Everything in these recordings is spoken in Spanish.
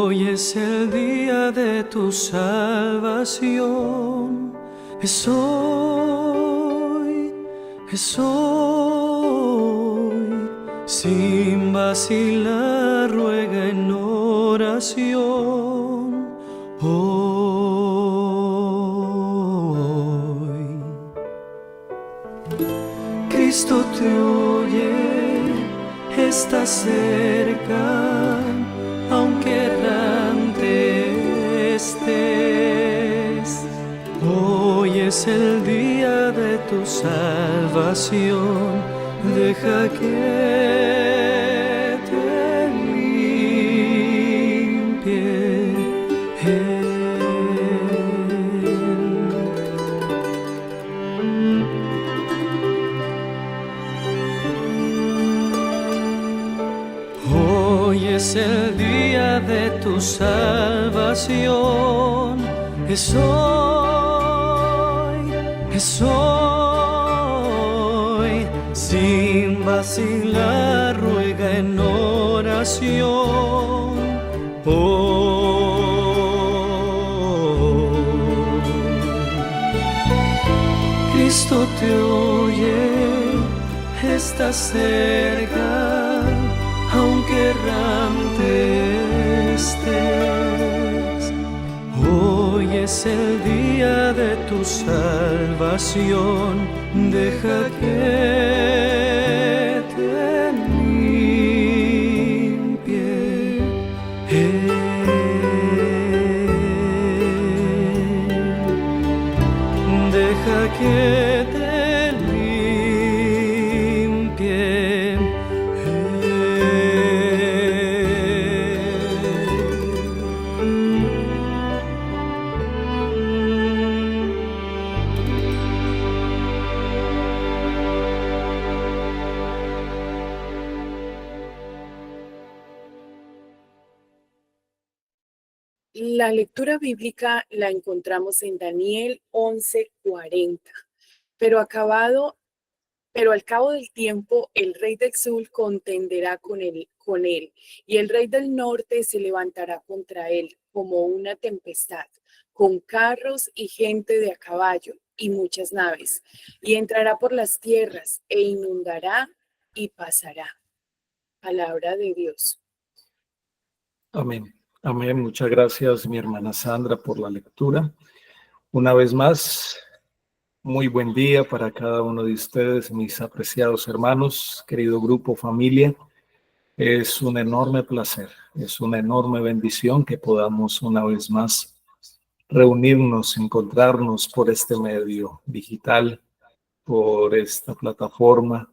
Hoy es el día de tu salvación. Es hoy, es hoy. Sin vacilar, ruega en oración. Hoy Cristo te oye, está cerca, aunque errante estés. Hoy es el día de tu salvación, deja que te limpie Él. Hoy es el día de tu salvación, es hoy, es hoy. Sin vacilar, ruega en oración. Cristo te oye, está cerca, aunque errante estés. Hoy es el día de tu salvación, deja que te limpie Él. Deja que te limpie Él. La lectura bíblica la encontramos en Daniel 11:40. Pero al cabo del tiempo, el rey del sur contenderá con él, y el rey del norte se levantará contra él como una tempestad, con carros y gente de a caballo y muchas naves, y entrará por las tierras e inundará y pasará. Palabra de Dios. Amén. Amén. Muchas gracias, mi hermana Sandra, por la lectura. Una vez más, muy buen día para cada uno de ustedes, mis apreciados hermanos, querido grupo, familia. Es un enorme placer, es una enorme bendición que podamos una vez más reunirnos, encontrarnos por este medio digital, por esta plataforma,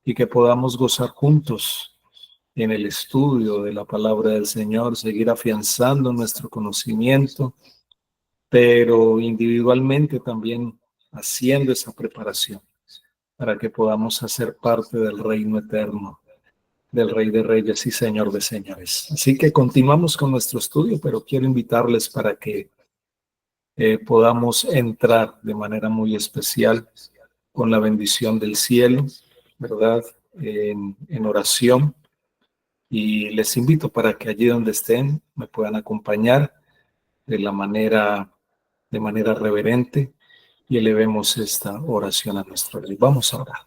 y que podamos gozar juntos en el estudio de la palabra del Señor, seguir afianzando nuestro conocimiento, pero individualmente también haciendo esa preparación para que podamos hacer parte del reino eterno, del Rey de Reyes y Señor de Señores. Así que continuamos con nuestro estudio, pero quiero invitarles para que podamos entrar de manera muy especial con la bendición del cielo, ¿verdad? En oración. Y les invito para que allí donde estén me puedan acompañar de manera reverente y elevemos esta oración a nuestro Rey. Vamos a orar.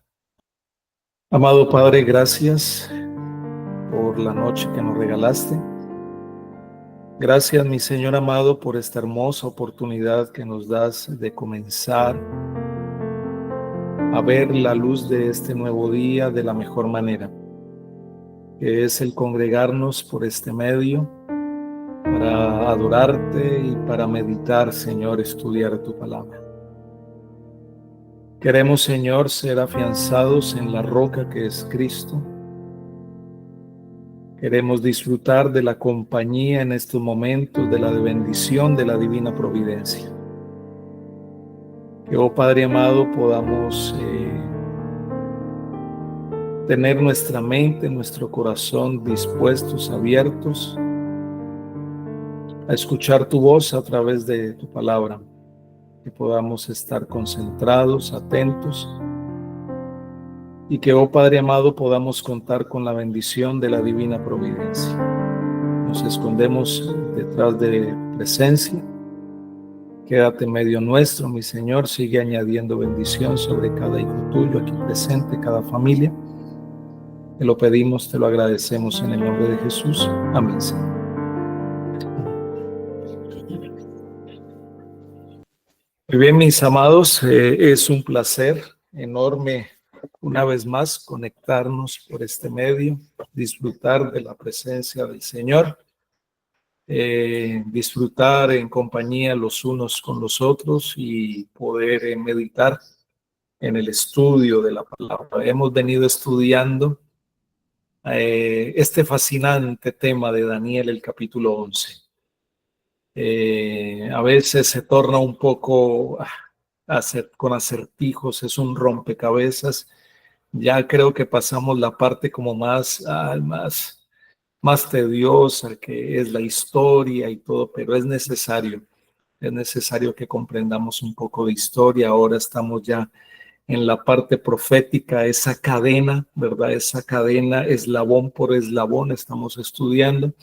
Amado Padre, gracias por la noche que nos regalaste. Gracias, mi Señor amado, por esta hermosa oportunidad que nos das de comenzar a ver la luz de este nuevo día de la mejor manera, que es el congregarnos por este medio para adorarte y para meditar, Señor, estudiar tu palabra. Queremos, Señor, ser afianzados en la roca que es Cristo. Queremos disfrutar de la compañía en estos momentos, de la bendición de la divina providencia. Que, oh Padre amado, podamos tener nuestra mente, nuestro corazón dispuestos, abiertos a escuchar tu voz a través de tu palabra. Que podamos estar concentrados, atentos, y que, oh Padre amado, podamos contar con la bendición de la divina providencia. nos escondemos detrás de presencia. Quédate en medio nuestro, mi Señor, sigue añadiendo bendición sobre cada hijo tuyo aquí presente, cada familia. Te lo pedimos, te lo agradecemos en el nombre de Jesús. Amén, Señor. Muy bien, mis amados, es un placer enorme una vez más conectarnos por este medio, disfrutar de la presencia del Señor, disfrutar en compañía los unos con los otros y poder meditar en el estudio de la palabra. Hemos venido estudiando este fascinante tema de Daniel, el capítulo 11. A veces se torna un poco con acertijos, es un rompecabezas. Ya creo que pasamos la parte como más tediosa, que es la historia y todo, pero es necesario que comprendamos un poco de historia. Ahora estamos ya en la parte profética, esa cadena, ¿verdad? Esa cadena, eslabón por eslabón, estamos estudiando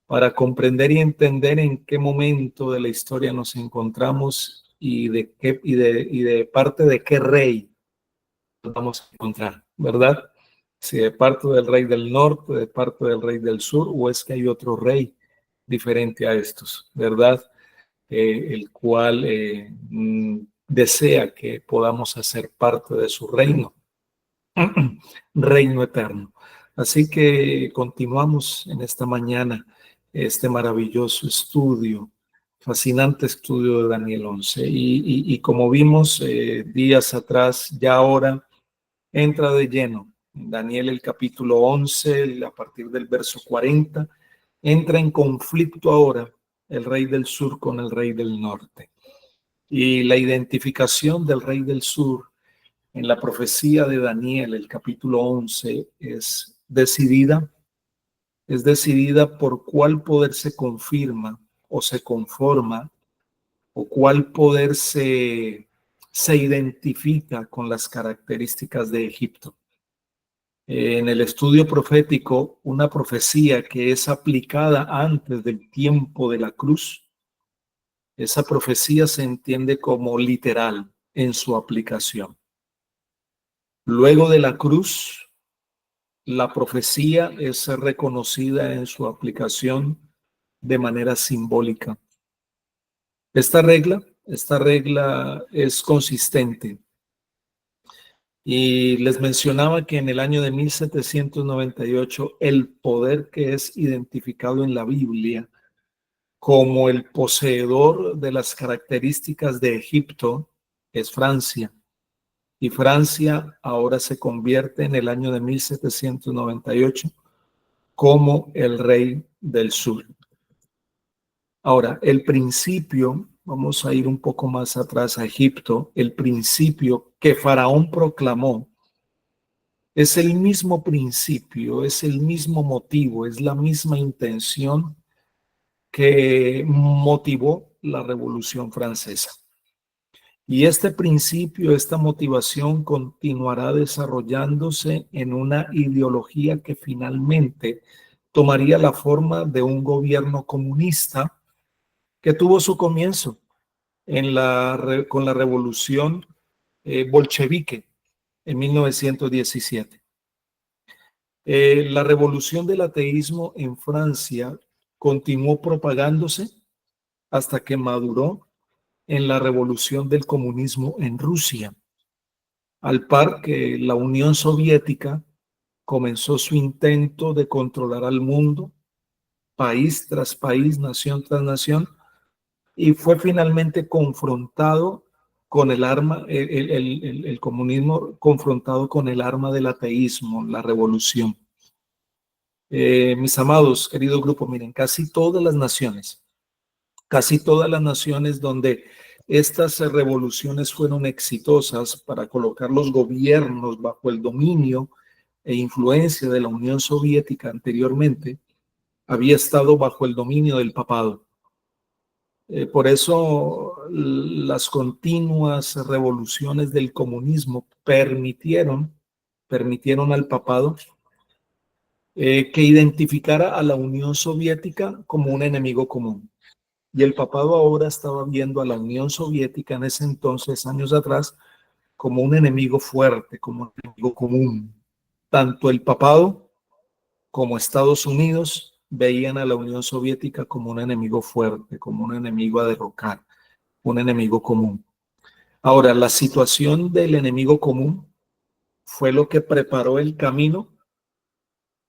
para comprender y entender en qué momento de la historia nos encontramos y de parte de qué rey nos vamos a encontrar, ¿verdad? Si de parte del rey del norte, de parte del rey del sur, o es que hay otro rey diferente a estos, ¿verdad? El cual desea que podamos hacer parte de su reino, reino eterno. Así que continuamos en esta mañana este maravilloso estudio, fascinante estudio de Daniel 11. Y como vimos días atrás, ya ahora entra de lleno en Daniel el capítulo 11, a partir del verso 40, entra en conflicto ahora el rey del sur con el rey del norte. Y la identificación del rey del sur en la profecía de Daniel, el capítulo 11, es decidida por cuál poder se confirma o se conforma, o cuál poder se identifica con las características de Egipto. En el estudio profético, una profecía que es aplicada antes del tiempo de la cruz, esa profecía se entiende como literal en su aplicación. Luego de la cruz, la profecía es reconocida en su aplicación de manera simbólica. Esta regla es consistente. Y les mencionaba que en el año de 1798, el poder que es identificado en la Biblia como el poseedor de las características de Egipto es Francia. Y Francia ahora se convierte en el año de 1798 como el rey del sur. Ahora, el principio, vamos a ir un poco más atrás a Egipto, el principio que Faraón proclamó es el mismo principio, es el mismo motivo, es la misma intención que motivó la Revolución Francesa. Y este principio, esta motivación continuará desarrollándose en una ideología que finalmente tomaría la forma de un gobierno comunista que tuvo su comienzo con la revolución bolchevique en 1917. La revolución del ateísmo en Francia continuó propagándose hasta que maduró en la revolución del comunismo en Rusia, al par que la Unión Soviética comenzó su intento de controlar al mundo, país tras país, nación tras nación, y fue finalmente confrontado con el arma, el comunismo confrontado con el arma del ateísmo, la revolución. Mis amados, querido grupo, miren, casi todas las naciones donde estas revoluciones fueron exitosas para colocar los gobiernos bajo el dominio e influencia de la Unión Soviética anteriormente, había estado bajo el dominio del papado. Por eso las continuas revoluciones del comunismo permitieron al papado que identificara a la Unión Soviética como un enemigo común. Y el papado ahora estaba viendo a la Unión Soviética en ese entonces, años atrás, como un enemigo fuerte, como un enemigo común. Tanto el papado como Estados Unidos veían a la Unión Soviética como un enemigo fuerte, como un enemigo a derrocar, un enemigo común. Ahora, la situación del enemigo común fue lo que preparó el camino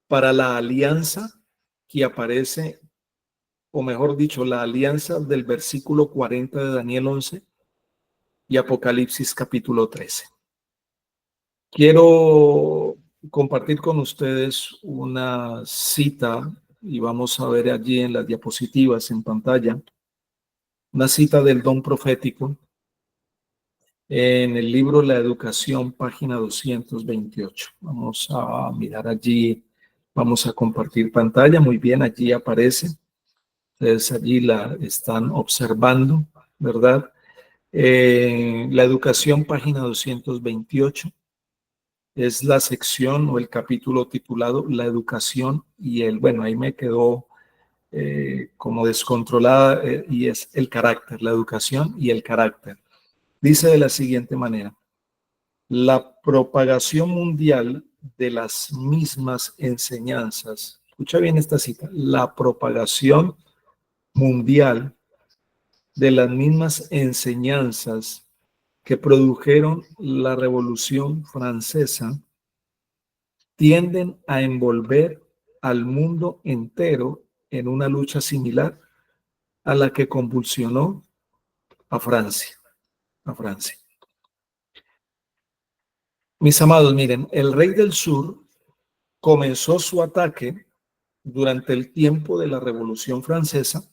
para la alianza que aparece, o mejor dicho, la alianza del versículo 40 de Daniel 11 y Apocalipsis capítulo 13. Quiero compartir con ustedes una cita y vamos a ver allí en las diapositivas en pantalla, una cita del don profético en el libro La Educación, página 228. Vamos a mirar allí, vamos a compartir pantalla, muy bien, allí aparece. Ustedes allí la están observando, ¿verdad? La Educación, página 228. Es la sección o el capítulo titulado La Educación y bueno, ahí me quedó como descontrolada y es el carácter, la educación y el carácter. Dice de la siguiente manera: la propagación mundial de las mismas enseñanzas, escucha bien esta cita, la propagación mundial de las mismas enseñanzas que produjeron la Revolución Francesa tienden a envolver al mundo entero en una lucha similar a la que convulsionó a Francia. Mis amados, miren, el rey del sur comenzó su ataque durante el tiempo de la Revolución Francesa.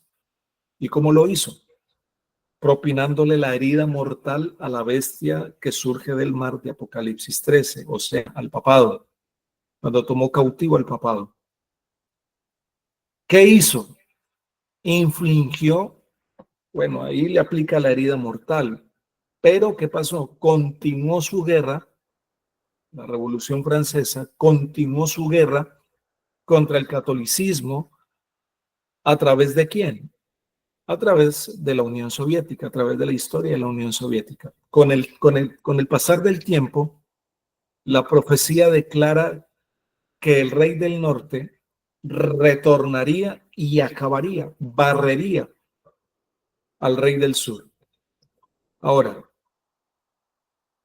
¿Y cómo lo hizo? Propinándole la herida mortal a la bestia que surge del mar de Apocalipsis 13, o sea, al papado, cuando tomó cautivo al papado. ¿Qué hizo? Infligió, bueno, ahí le aplica la herida mortal, pero ¿qué pasó? Continuó su guerra, la Revolución Francesa continuó su guerra contra el catolicismo. ¿A través de quién? A través de la Unión Soviética, a través de la historia de la Unión Soviética. Con el pasar del tiempo, la profecía declara que el rey del norte retornaría y acabaría, barrería al rey del sur. Ahora,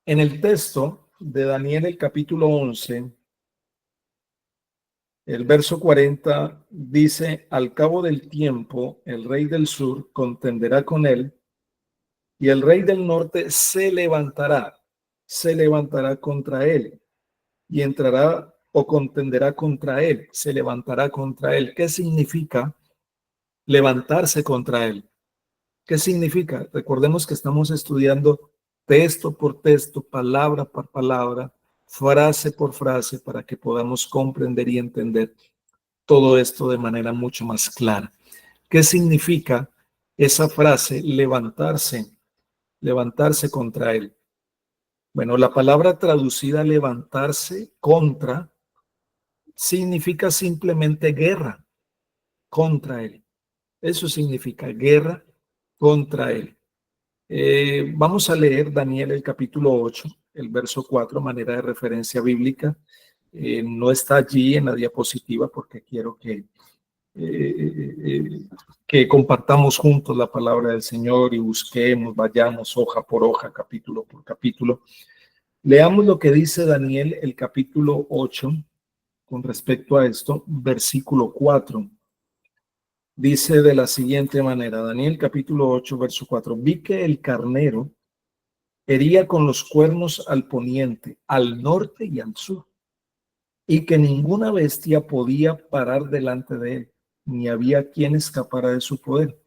en el texto de Daniel, el capítulo 11, el verso 40 dice: al cabo del tiempo, el rey del sur contenderá con él y el rey del norte se levantará contra él y entrará o contenderá contra él, se levantará contra él. ¿Qué significa levantarse contra él? ¿Qué significa? Recordemos que estamos estudiando texto por texto, palabra por palabra, frase por frase, para que podamos comprender y entender todo esto de manera mucho más clara. ¿Qué significa esa frase, levantarse contra él? Bueno, la palabra traducida levantarse contra significa simplemente guerra contra él. Eso significa guerra contra él. Vamos a leer Daniel el capítulo 8, el verso 4, manera de referencia bíblica. No está allí en la diapositiva porque quiero que compartamos juntos la palabra del Señor y busquemos, vayamos hoja por hoja, capítulo por capítulo. Leamos lo que dice Daniel el capítulo 8 con respecto a esto, versículo 4. Dice de la siguiente manera, Daniel capítulo 8, verso 4. Vi que el carnero hería con los cuernos al poniente, al norte y al sur, y que ninguna bestia podía parar delante de él, ni había quien escapara de su poder.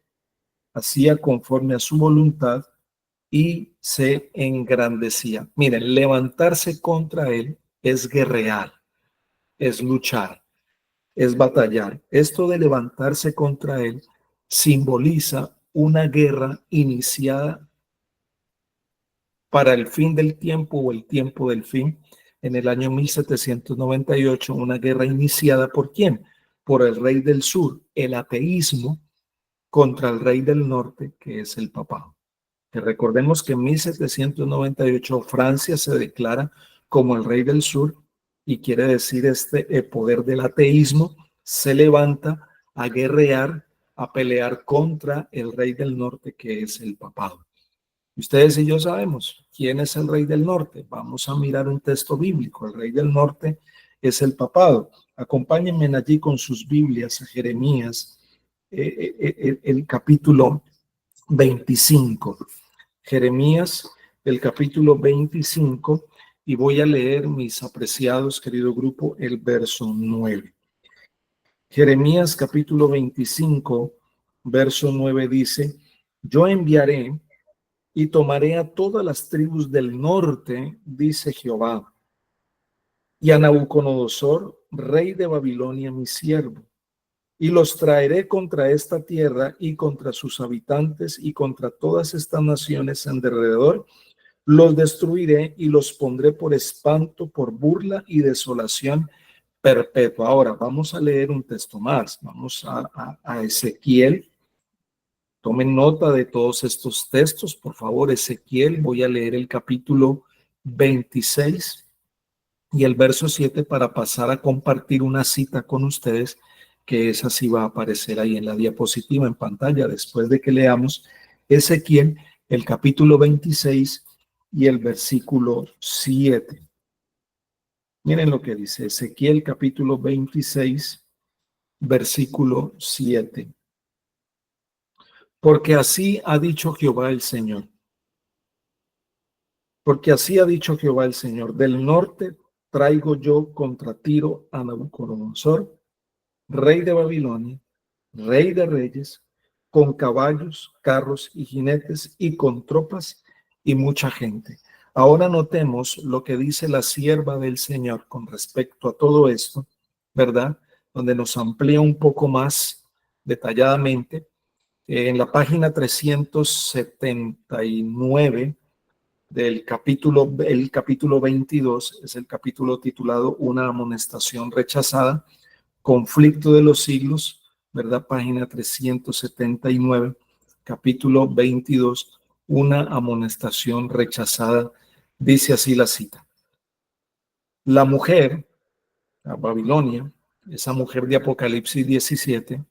Hacía conforme a su voluntad y se engrandecía. Miren, levantarse contra él es guerrear, es luchar, es batallar. Esto de levantarse contra él simboliza una guerra iniciada para el fin del tiempo o el tiempo del fin, en el año 1798, una guerra iniciada ¿por quién? Por el rey del sur, el ateísmo, contra el rey del norte, que es el papado. Que recordemos que en 1798 Francia se declara como el rey del sur y quiere decir el poder del ateísmo se levanta a guerrear, a pelear contra el rey del norte, que es el papado. Ustedes y yo sabemos quién es el rey del norte. Vamos a mirar un texto bíblico. El rey del norte es el papado. Acompáñenme allí con sus Biblias a Jeremías, el capítulo 25. Jeremías, el capítulo 25, y voy a leer, mis apreciados, querido grupo, el verso 9. Jeremías, capítulo 25, verso 9 dice: yo enviaré y tomaré a todas las tribus del norte, dice Jehová, y a Nabucodonosor, rey de Babilonia, mi siervo, y los traeré contra esta tierra y contra sus habitantes y contra todas estas naciones en derredor. Los destruiré y los pondré por espanto, por burla y desolación perpetua. Ahora vamos a leer un texto más. Vamos a Ezequiel. Tomen nota de todos estos textos, por favor. Ezequiel, voy a leer el capítulo 26 y el verso 7 para pasar a compartir una cita con ustedes, que esa sí va a aparecer ahí en la diapositiva en pantalla después de que leamos Ezequiel, el capítulo 26 y el versículo 7. Miren lo que dice Ezequiel, capítulo 26, versículo 7. Porque así ha dicho Jehová el Señor. Porque así ha dicho Jehová el Señor: del norte traigo yo contra Tiro a Nabucodonosor, rey de Babilonia, rey de reyes, con caballos, carros y jinetes, y con tropas y mucha gente. Ahora notemos lo que dice la sierva del Señor con respecto a todo esto, ¿verdad? Donde nos amplía un poco más detalladamente. En la página 379 del capítulo, el capítulo 22, es el capítulo titulado Una amonestación rechazada, conflicto de los siglos, ¿verdad? Página 379, capítulo 22, una amonestación rechazada. Dice así la cita: la mujer, la Babilonia, esa mujer de Apocalipsis 17,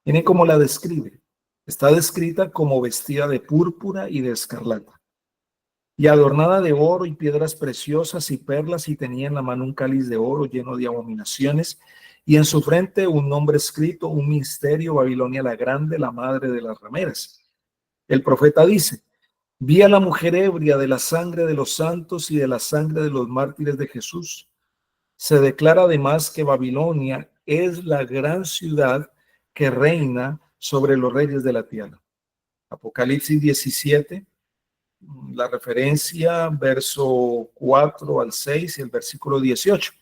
miren cómo la describe. Está descrita como vestida de púrpura y de escarlata, y adornada de oro y piedras preciosas y perlas, y tenía en la mano un cáliz de oro lleno de abominaciones, y en su frente un nombre escrito, un misterio: Babilonia la grande, la madre de las rameras. El profeta dice: vi a la mujer ebria de la sangre de los santos y de la sangre de los mártires de Jesús. Se declara además que Babilonia es la gran ciudad que reina sobre los reyes de la tierra. Apocalipsis 17, la referencia, verso 4 al 6 y el versículo 18.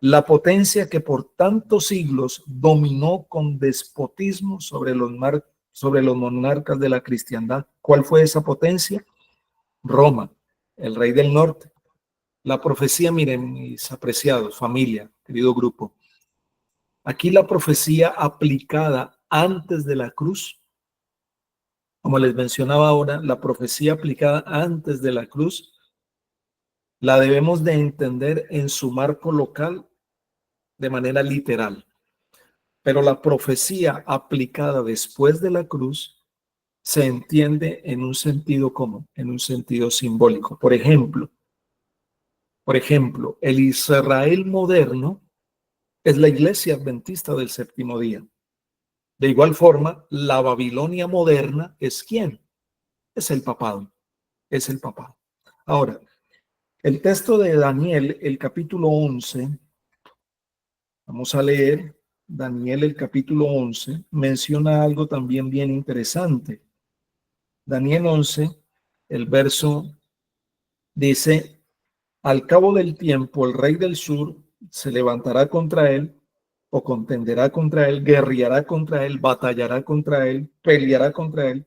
La potencia que por tantos siglos dominó con despotismo sobre los monarcas de la cristiandad. ¿Cuál fue esa potencia? Roma, el rey del norte. La profecía, miren, mis apreciados, familia, querido grupo, aquí la profecía aplicada antes de la cruz, como les mencionaba ahora, la profecía aplicada antes de la cruz la debemos de entender en su marco local de manera literal. Pero la profecía aplicada después de la cruz se entiende en un sentido común, en un sentido simbólico. Por ejemplo, el Israel moderno es la iglesia adventista del séptimo día. De igual forma, la Babilonia moderna es ¿quién? Es el papado. Es el papado. Ahora, el texto de Daniel, el capítulo 11, vamos a leer Daniel, el capítulo 11, menciona algo también bien interesante. Daniel 11, el verso dice: al cabo del tiempo, el rey del sur se levantará contra él, o contenderá contra él, guerreará contra él, batallará contra él, peleará contra él,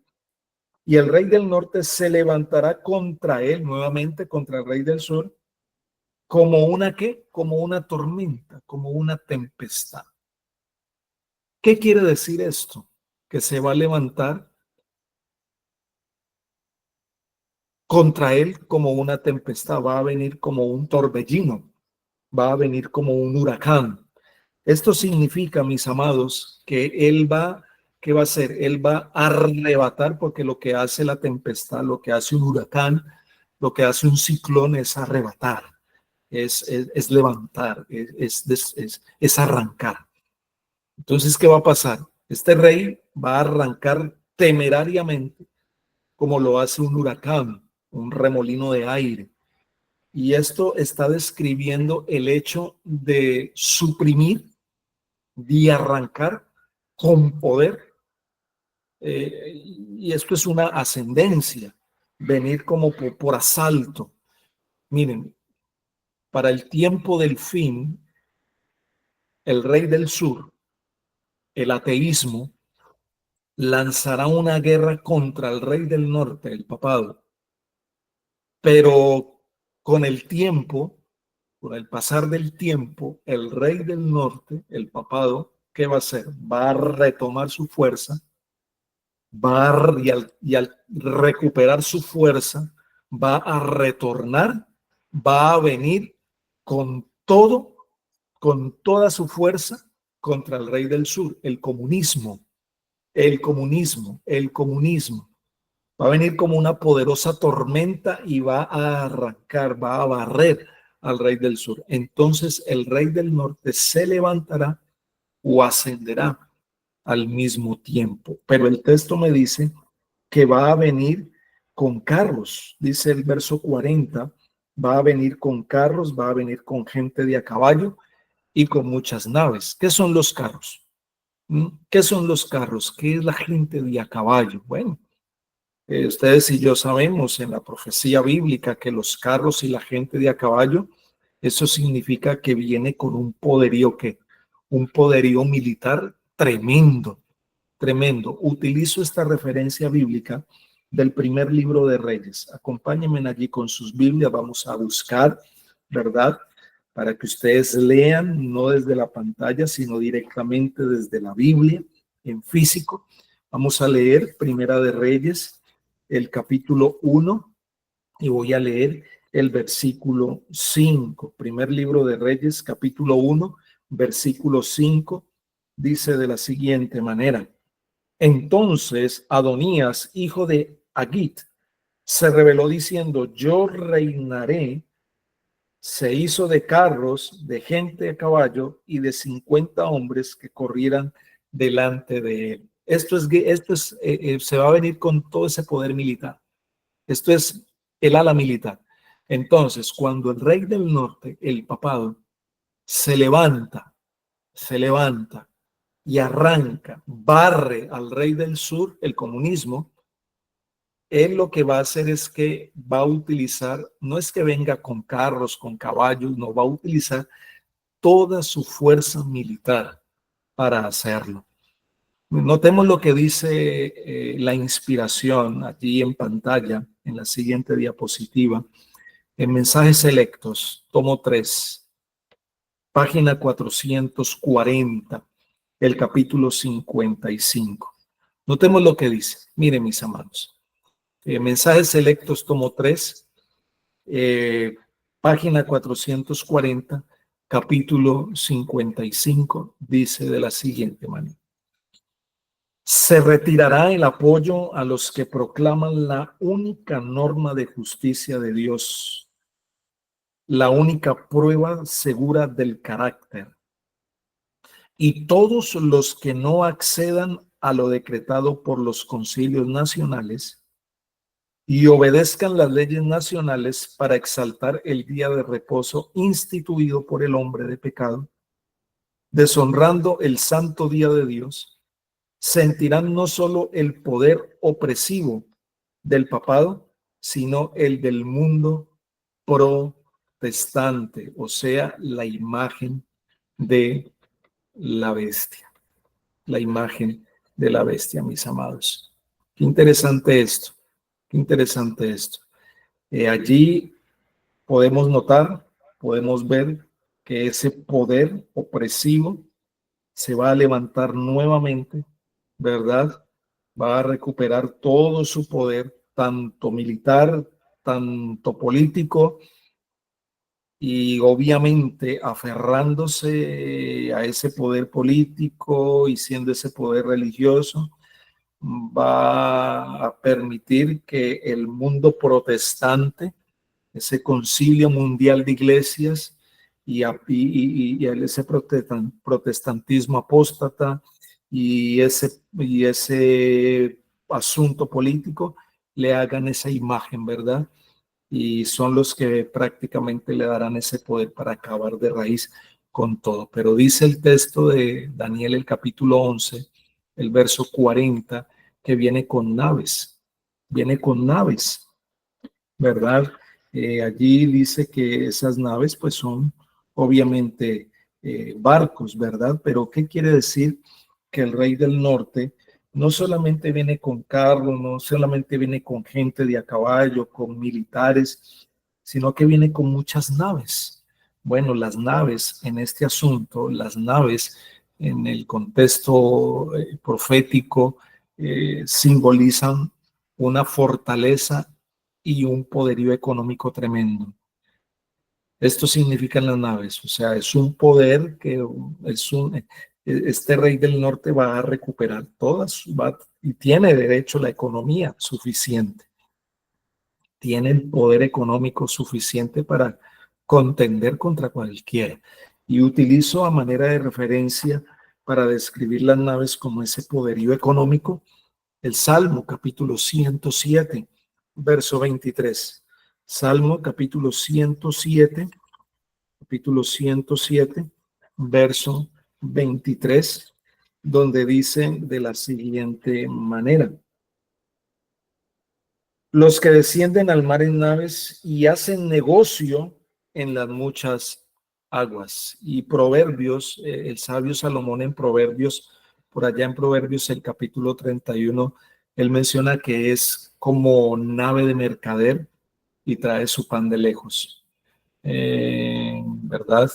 y el rey del norte se levantará contra él, nuevamente contra el rey del sur, como una ¿qué? Como una tormenta, como una tempestad. ¿Qué quiere decir esto? Que se va a levantar contra él como una tempestad, va a venir como un torbellino, va a venir como un huracán. Esto significa, mis amados, que él va, ¿qué va a hacer? Él va a arrebatar, porque lo que hace la tempestad, lo que hace un huracán, lo que hace un ciclón es arrebatar, es levantar, es arrancar. Entonces, ¿qué va a pasar? Este rey va a arrancar temerariamente, como lo hace un huracán, un remolino de aire. Y esto está describiendo el hecho de suprimir, de arrancar con poder. Y esto es una ascendencia, venir como por asalto. Miren, para el tiempo del fin, el rey del sur, el ateísmo, lanzará una guerra contra el rey del norte, el papado. Pero con el tiempo, con el pasar del tiempo, el rey del norte, el papado, ¿qué va a hacer? Va a retomar su fuerza, y al recuperar su fuerza, va a retornar, va a venir con todo, con toda su fuerza contra el rey del sur, el comunismo, el comunismo, el comunismo. Va a venir como una poderosa tormenta y va a arrancar, va a barrer al rey del sur. Entonces el rey del norte se levantará o ascenderá al mismo tiempo. Pero el texto me dice que va a venir con carros, dice el verso 40, va a venir con carros, va a venir con gente de a caballo y con muchas naves. ¿Qué son los carros? ¿Qué son los carros? ¿Qué es la gente de a caballo? Bueno, ustedes y yo sabemos en la profecía bíblica que los carros y la gente de a caballo, eso significa que viene con un poderío, que un poderío militar tremendo, tremendo. Utilizo esta referencia bíblica del primer libro de Reyes. Acompáñenme allí con sus Biblias, vamos a buscar, ¿verdad? Para que ustedes lean, no desde la pantalla, sino directamente desde la Biblia, en físico. Vamos a leer Primera de Reyes, el capítulo 1, y voy a leer el versículo 5. Primer libro de Reyes, capítulo 1, versículo 5, dice de la siguiente manera: entonces Adonías, hijo de Agit, se rebeló diciendo: yo reinaré. Se hizo de carros, de gente a caballo y de 50 hombres que corrieran delante de él. Se va a venir con todo ese poder militar. Esto es el ala militar. Entonces, cuando el rey del norte, el papado, se levanta y arranca, barre al rey del sur, el comunismo, él lo que va a hacer es que va a utilizar, no es que venga con carros, con caballos, no, va a utilizar toda su fuerza militar para hacerlo. Notemos lo que dice la inspiración allí en pantalla, en la siguiente diapositiva, en Mensajes Selectos, tomo 3, página 440, el capítulo 55. Notemos lo que dice. Miren, mis amados. Mensajes Selectos, tomo 3, página 440, capítulo 55, dice de la siguiente manera: se retirará el apoyo a los que proclaman la única norma de justicia de Dios, la única prueba segura del carácter, y todos los que no accedan a lo decretado por los concilios nacionales y obedezcan las leyes nacionales para exaltar el día de reposo instituido por el hombre de pecado, deshonrando el santo día de Dios, sentirán no solo el poder opresivo del papado, sino el del mundo protestante, o sea, la imagen de la bestia, la imagen de la bestia, mis amados. Qué interesante esto, qué interesante esto. Allí podemos notar podemos ver que ese poder opresivo se va a levantar nuevamente, ¿verdad? Va a recuperar todo su poder, tanto militar, tanto político, y obviamente aferrándose a ese poder político y siendo ese poder religioso, va a permitir que el mundo protestante, ese concilio mundial de iglesias y ese protestantismo apóstata y ese asunto político le hagan esa imagen, ¿verdad? Y son los que prácticamente le darán ese poder para acabar de raíz con todo. Pero dice el texto de Daniel, el capítulo 11, el verso 40, que viene con naves, ¿verdad? Allí dice que esas naves pues son obviamente barcos, ¿verdad? Pero ¿qué quiere decir? Que el rey del norte no solamente viene con carros, no solamente viene con gente de a caballo, con militares, sino que viene con muchas naves. Bueno, las naves en este asunto, las naves en el contexto profético, simbolizan una fortaleza y un poderío económico tremendo. Esto significan las naves, o sea, es un poder que este rey del norte va a recuperar todas, y tiene derecho la economía suficiente, tiene el poder económico suficiente para contender contra cualquiera. Y utilizo a manera de referencia para describir las naves como ese poderío económico el Salmo capítulo 107, verso 23. Salmo capítulo 107, verso 23, donde dice de la siguiente manera: los que descienden al mar en naves y hacen negocio en las muchas aguas. Y Proverbios, el sabio Salomón en Proverbios, por allá en Proverbios el capítulo 31, él menciona que es como nave de mercader y trae su pan de lejos. ¿Verdad?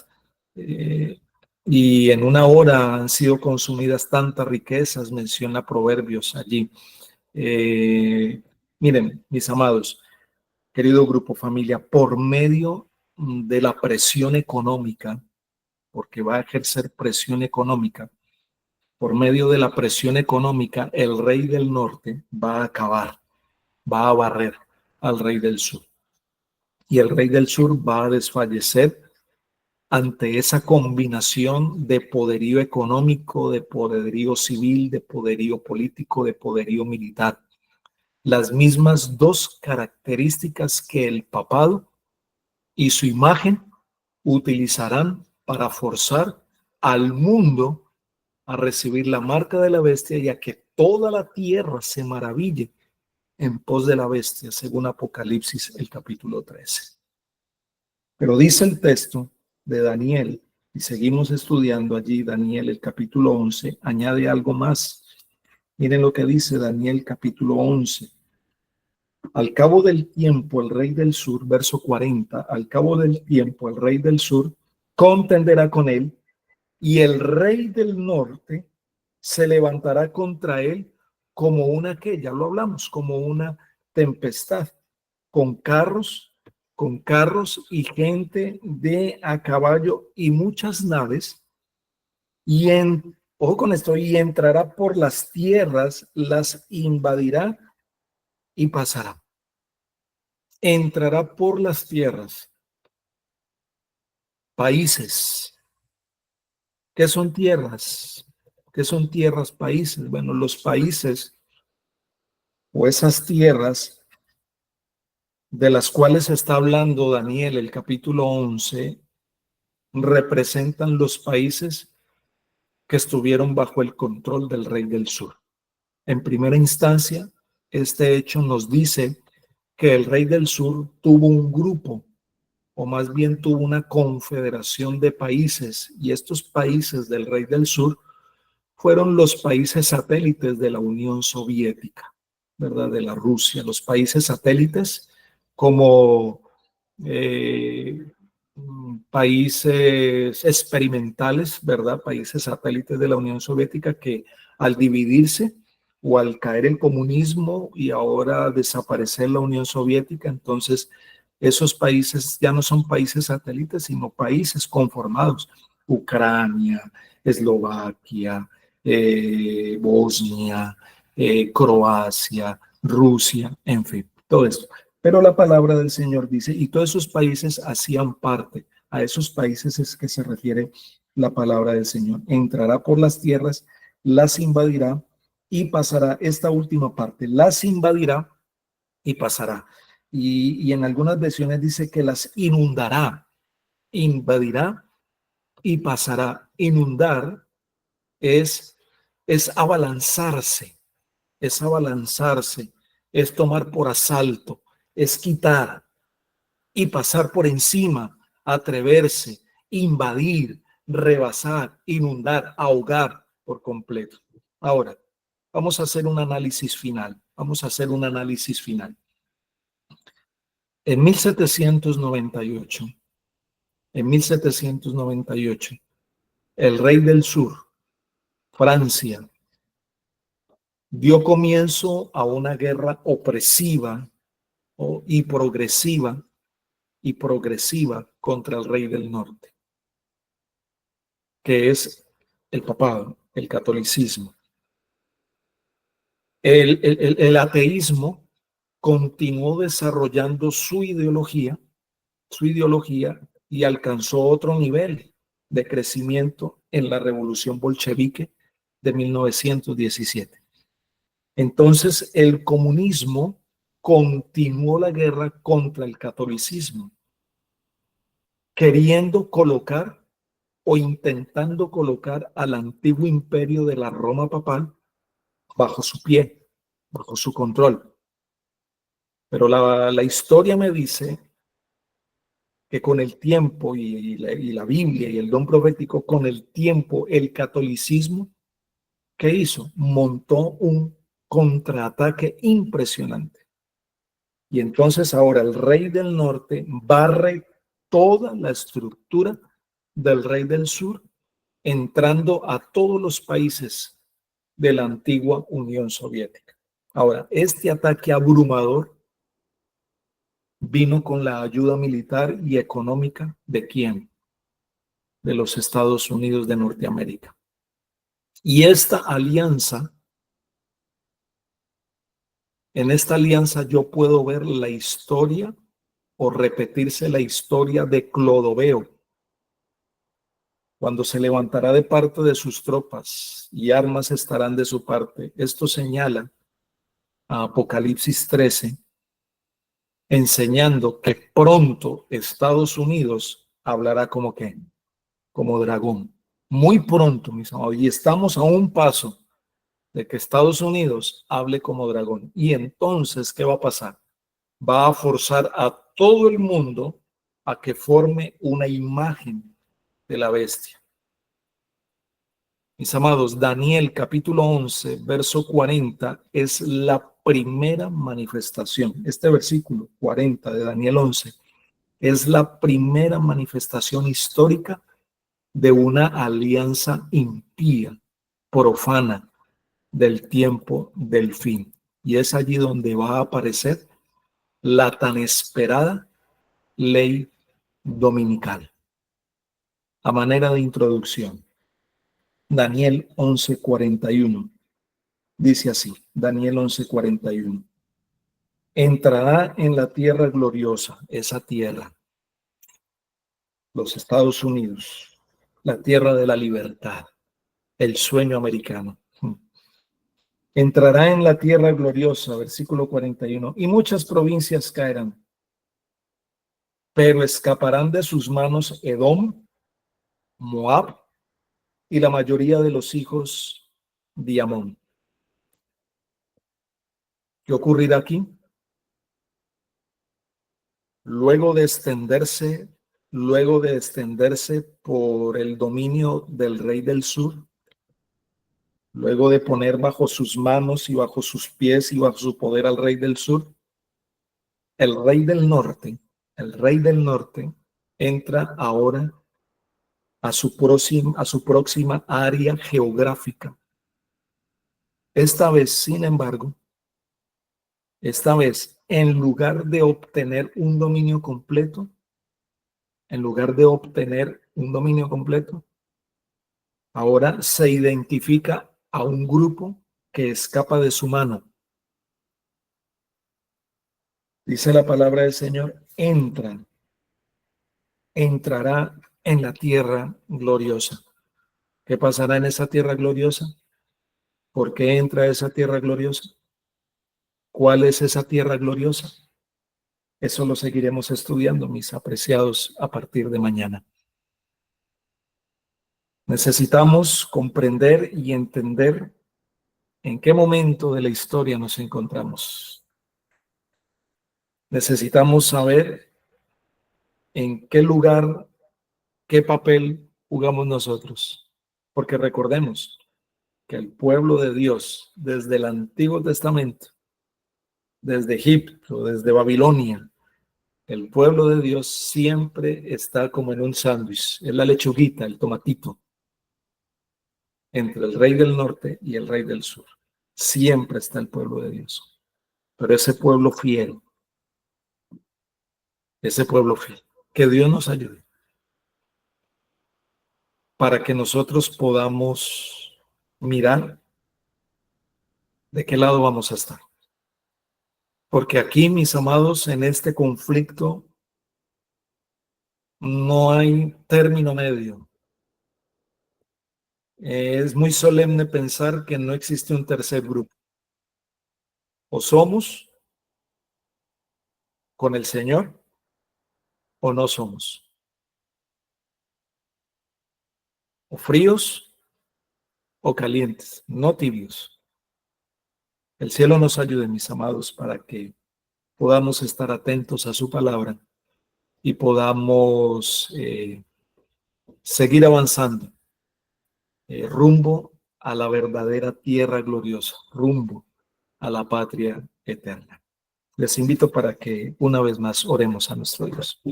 Y en una hora han sido consumidas tantas riquezas, menciona Proverbios allí. Miren, mis amados, querido grupo familia, por medio de la presión económica, porque va a ejercer presión económica, por medio de la presión económica, el rey del norte va a acabar, va a barrer al rey del sur. Y el rey del sur va a desfallecer ante esa combinación de poderío económico, de poderío civil, de poderío político, de poderío militar. Las mismas dos características que el papado y su imagen utilizarán para forzar al mundo a recibir la marca de la bestia y a que toda la tierra se maraville en pos de la bestia, según Apocalipsis el capítulo 13. Pero dice el texto de Daniel, y seguimos estudiando allí Daniel el capítulo 11, añade algo más. Miren lo que dice Daniel capítulo 11. Al cabo del tiempo, el rey del sur, verso 40, al cabo del tiempo, el rey del sur contenderá con él, y el rey del norte se levantará contra él como una, que ya lo hablamos, como una tempestad, con carros y gente de a caballo y muchas naves, ojo con esto, y entrará por las tierras, las invadirá y pasará. Entrará por las tierras. Países. ¿Qué son tierras? ¿Qué son tierras, países? Bueno, los países o esas tierras de las cuales está hablando Daniel, el capítulo 11, representan los países que estuvieron bajo el control del rey del sur. En primera instancia, este hecho nos dice que el rey del sur tuvo un grupo, o más bien tuvo una confederación de países, y estos países del rey del sur fueron los países satélites de la Unión Soviética, ¿verdad? De la Rusia, los países satélites como países experimentales, ¿verdad? Países satélites de la Unión Soviética que al dividirse o al caer el comunismo y ahora desaparecer la Unión Soviética, entonces esos países ya no son países satélites, sino países conformados. Ucrania, Eslovaquia, Bosnia, Croacia, Rusia, en fin, todo esto. Pero la palabra del Señor dice, y todos esos países hacían parte, a esos países es que se refiere la palabra del Señor. Entrará por las tierras, las invadirá y pasará. Esta última parte, las invadirá y pasará. Y en algunas versiones dice que las inundará, invadirá y pasará. Inundar es, es abalanzarse, es abalanzarse, es tomar por asalto, es quitar y pasar por encima, atreverse, invadir, rebasar, inundar, ahogar por completo. Ahora, vamos a hacer un análisis final. Vamos a hacer un análisis final. En 1798, el rey del sur, Francia, dio comienzo a una guerra opresiva y progresiva contra el rey del norte, que es el papado, el catolicismo. El ateísmo continuó desarrollando su ideología y alcanzó otro nivel de crecimiento en la revolución bolchevique de 1917. Entonces, el comunismo continuó la guerra contra el catolicismo, queriendo colocar o intentando colocar al antiguo imperio de la Roma papal bajo su pie, bajo su control. Pero la historia me dice que con el tiempo y la Biblia y el don profético, con el tiempo el catolicismo, ¿qué hizo? Montó un contraataque impresionante. Y entonces ahora el rey del norte barre toda la estructura del rey del sur, entrando a todos los países de la antigua Unión Soviética. Ahora, este ataque abrumador vino con la ayuda militar y económica ¿de quién? De los Estados Unidos de Norteamérica. Y esta alianza, en esta alianza yo puedo ver la historia o repetirse la historia de Clodoveo, cuando se levantará de parte de sus tropas y armas estarán de su parte. Esto señala a Apocalipsis 13, enseñando que pronto Estados Unidos hablará como qué, como dragón. Muy pronto, mis amados, y estamos a un paso de que Estados Unidos hable como dragón. Y entonces, ¿qué va a pasar? Va a forzar a todo el mundo a que forme una imagen de la bestia. Mis amados, Daniel capítulo 11, verso 40 es la primera manifestación. Este versículo 40 de Daniel 11 es la primera manifestación histórica de una alianza impía, profana, del tiempo del fin. Y es allí donde va a aparecer la tan esperada ley dominical. A manera de introducción, Daniel 11:41 dice así, Daniel 11:41. Entrará en la tierra gloriosa, esa tierra, los Estados Unidos, la tierra de la libertad, el sueño americano. Entrará en la tierra gloriosa, versículo 41, y muchas provincias caerán, pero escaparán de sus manos Edom, Moab y la mayoría de los hijos de Amón. ¿Qué ocurrirá aquí? Luego de extenderse por el dominio del rey del sur, luego de poner bajo sus manos y bajo sus pies y bajo su poder al rey del sur, el rey del norte entra ahora a su próxima área geográfica. Esta vez, sin embargo, en lugar de obtener un dominio completo, ahora se identifica a un grupo que escapa de su mano. Dice la palabra del Señor, entrará en la tierra gloriosa. ¿Qué pasará en esa tierra gloriosa? ¿Por qué entra a esa tierra gloriosa? ¿Cuál es esa tierra gloriosa? Eso lo seguiremos estudiando, mis apreciados, a partir de mañana. Necesitamos comprender y entender en qué momento de la historia nos encontramos. Necesitamos saber en qué lugar, qué papel jugamos nosotros. Porque recordemos que el pueblo de Dios, desde el Antiguo Testamento, desde Egipto, desde Babilonia, el pueblo de Dios siempre está como en un sándwich, es la lechuguita, el tomatito, entre el rey del norte y el rey del sur. Siempre está el pueblo de Dios. Pero ese pueblo fiel, que Dios nos ayude para que nosotros podamos mirar de qué lado vamos a estar. Porque aquí, mis amados, en este conflicto no hay término medio. Es muy solemne pensar que no existe un tercer grupo. O somos con el Señor o no somos. O fríos o calientes, no tibios. El cielo nos ayude, mis amados, para que podamos estar atentos a su palabra y podamos seguir avanzando rumbo a la verdadera tierra gloriosa, rumbo a la patria eterna. Les invito para que una vez más oremos a nuestro Dios.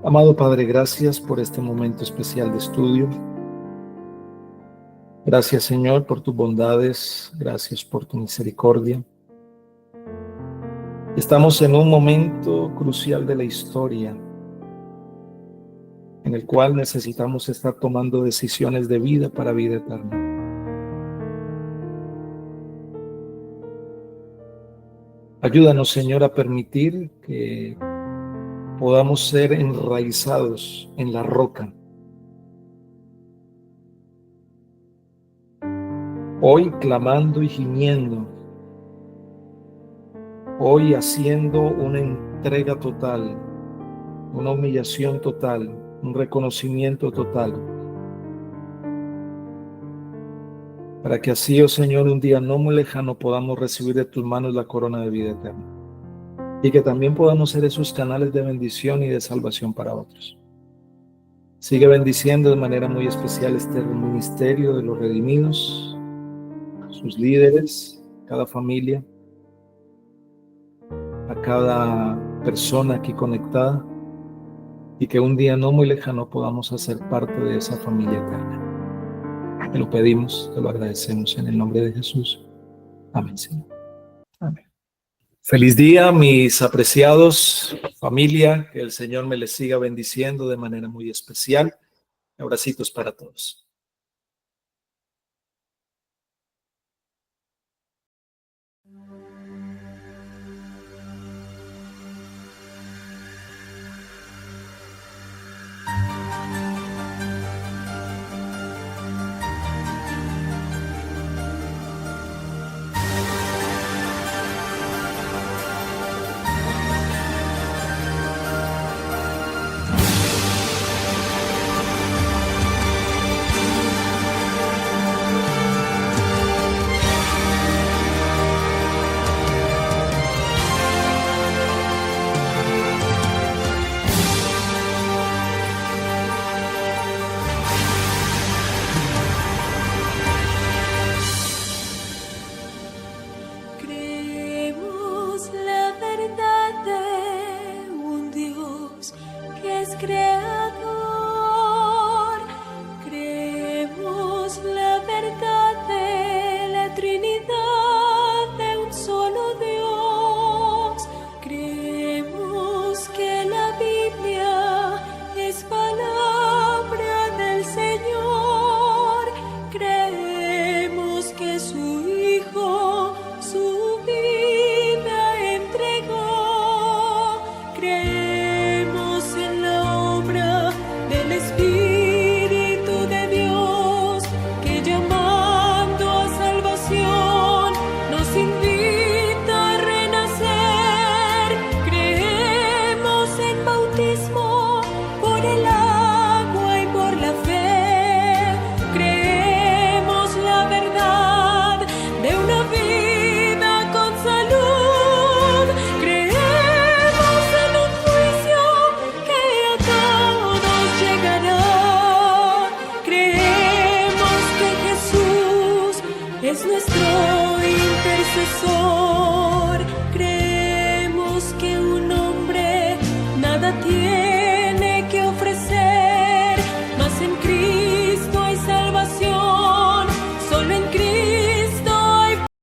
Amado Padre, gracias por este momento especial de estudio. Gracias, Señor, por tus bondades, gracias por tu misericordia. Estamos en un momento crucial de la historia en el cual necesitamos estar tomando decisiones de vida para vida eterna. Ayúdanos, Señor, a permitir que podamos ser enraizados en la roca. Hoy clamando y gimiendo, hoy haciendo una entrega total, una humillación total, un reconocimiento total, para que así, oh Señor, un día no muy lejano podamos recibir de tus manos la corona de vida eterna y que también podamos ser esos canales de bendición y de salvación para otros. Sigue bendiciendo de manera muy especial este ministerio de los redimidos, sus líderes, cada familia, a cada persona aquí conectada, y que un día no muy lejano podamos hacer parte de esa familia eterna. Te lo pedimos, te lo agradecemos en el nombre de Jesús. Amén, Señor. Amén. Feliz día, mis apreciados familia, que el Señor me les siga bendiciendo de manera muy especial. Abracitos para todos. cesó.